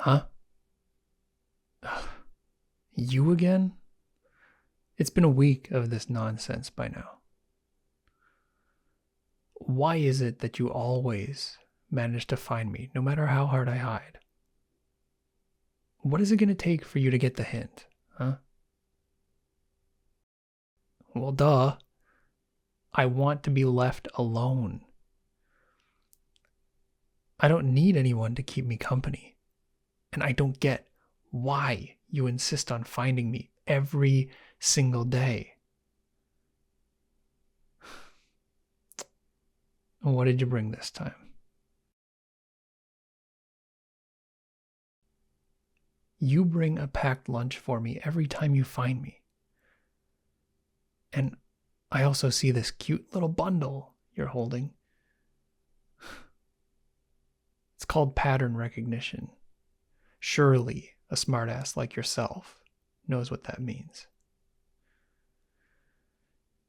Huh? Ugh, you again? It's been a week of this nonsense by now. Why is it that you always manage to find me, no matter how hard I hide? What is it going to take for you to get the hint, huh? Well, duh. I want to be left alone. I don't need anyone to keep me company. And I don't get why you insist on finding me every single day. What did you bring this time? You bring a packed lunch for me every time you find me. And I also see this cute little bundle you're holding. It's called pattern recognition. Surely a smartass like yourself knows what that means.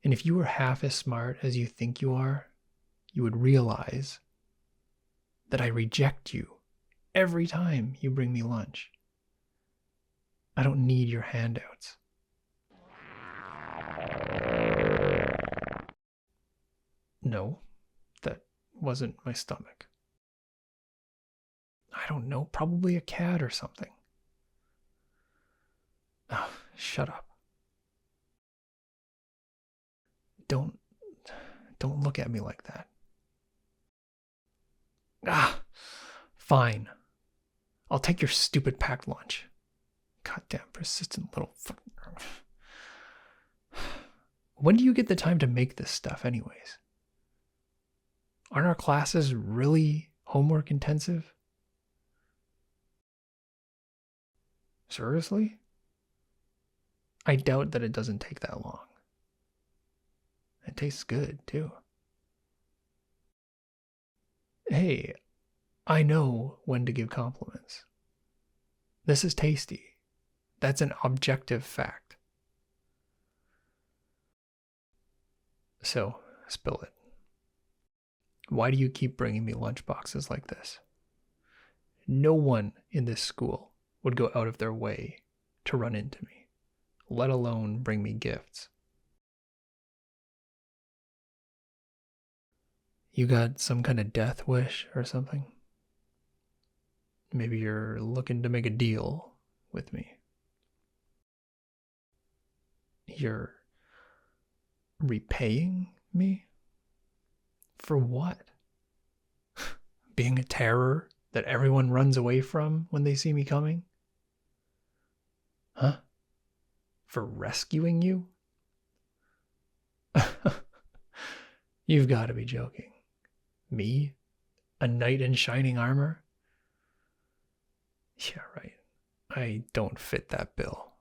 And if you were half as smart as you think you are, you would realize that I reject you every time you bring me lunch. I don't need your handouts. No, that wasn't my stomach. I don't know, probably a cat or something. Oh, shut up. Don't look at me like that. Ah, fine. I'll take your stupid packed lunch. Goddamn persistent little fucking. When do you get the time to make this stuff, anyways? Aren't our classes really homework intensive? Seriously? I doubt that it doesn't take that long. It tastes good, too. Hey, I know when to give compliments. This is tasty. That's an objective fact. So, spill it. Why do you keep bringing me lunchboxes like this? No one in this school would go out of their way to run into me, let alone bring me gifts. You got some kind of death wish or something? Maybe you're looking to make a deal with me. You're repaying me? For what? Being a terror that everyone runs away from when they see me coming? Huh? For rescuing you? You've got to be joking. Me? A knight in shining armor? Yeah, right. I don't fit that bill.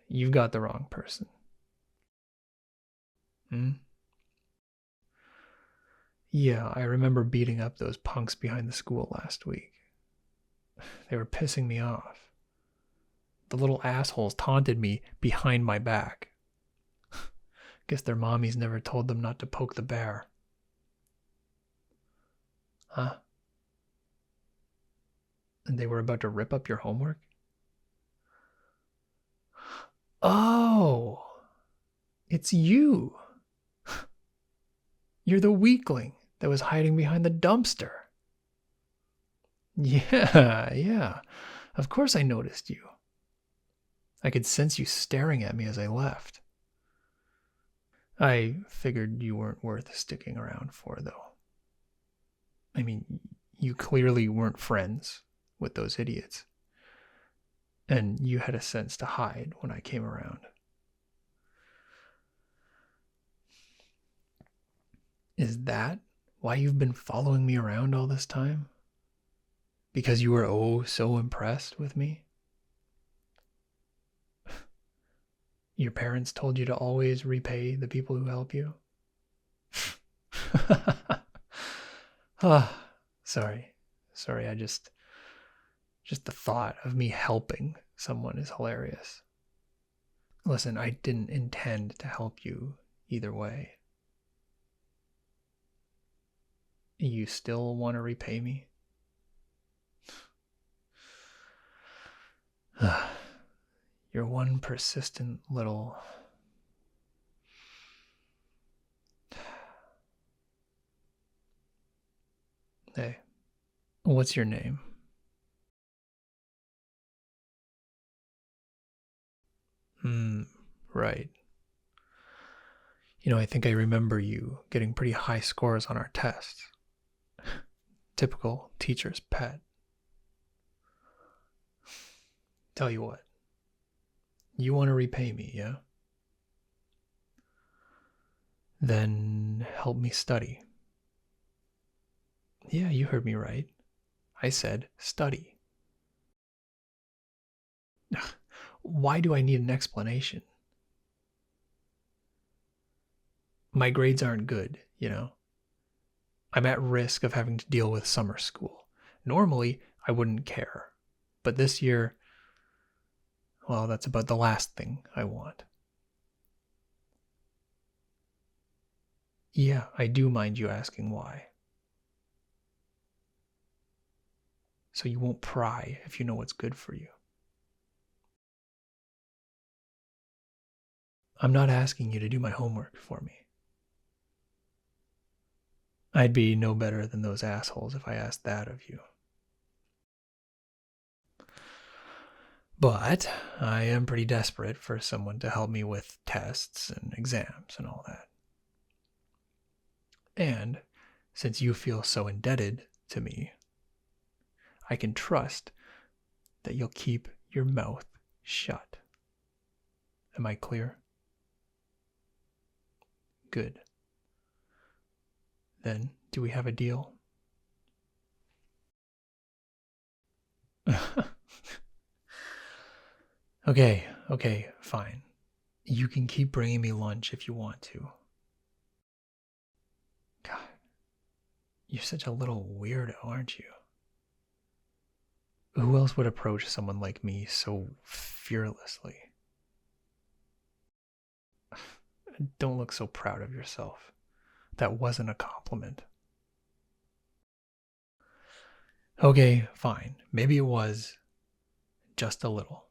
You've got the wrong person. Yeah, I remember beating up those punks behind the school last week. They were pissing me off. The little assholes taunted me behind my back. Guess their mommies never told them not to poke the bear. Huh? And they were about to rip up your homework? Oh, it's you. You're the weakling that was hiding behind the dumpster. Yeah. Of course I noticed you. I could sense you staring at me as I left. I figured you weren't worth sticking around for, though. I mean, you clearly weren't friends with those idiots. And you had a sense to hide when I came around. Is that why you've been following me around all this time? Because you were oh so impressed with me? Your parents told you to always repay the people who help you? Sorry, I just the thought of me helping someone is hilarious. Listen, I didn't intend to help you either way. You still want to repay me? You're one persistent little... Hey, what's your name? Right. I think I remember you getting pretty high scores on our tests. Typical teacher's pet. Tell you what, you want to repay me, yeah? Then help me study. Yeah, you heard me right. I said study. Why do I need an explanation? My grades aren't good, I'm at risk of having to deal with summer school. Normally, I wouldn't care. But this year, well, that's about the last thing I want. Yeah, I do mind you asking why. So you won't pry if you know what's good for you. I'm not asking you to do my homework for me. I'd be no better than those assholes if I asked that of you. But I am pretty desperate for someone to help me with tests and exams and all that. And since you feel so indebted to me, I can trust that you'll keep your mouth shut. Am I clear? Good. Then, do we have a deal? Okay, fine. You can keep bringing me lunch if you want to. God, you're such a little weirdo, aren't you? Who else would approach someone like me so fearlessly? Don't look so proud of yourself. That wasn't a compliment. Okay, fine. Maybe it was just a little.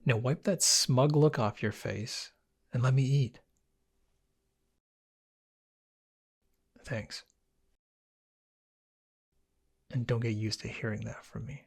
Now wipe that smug look off your face and let me eat. Thanks. And don't get used to hearing that from me.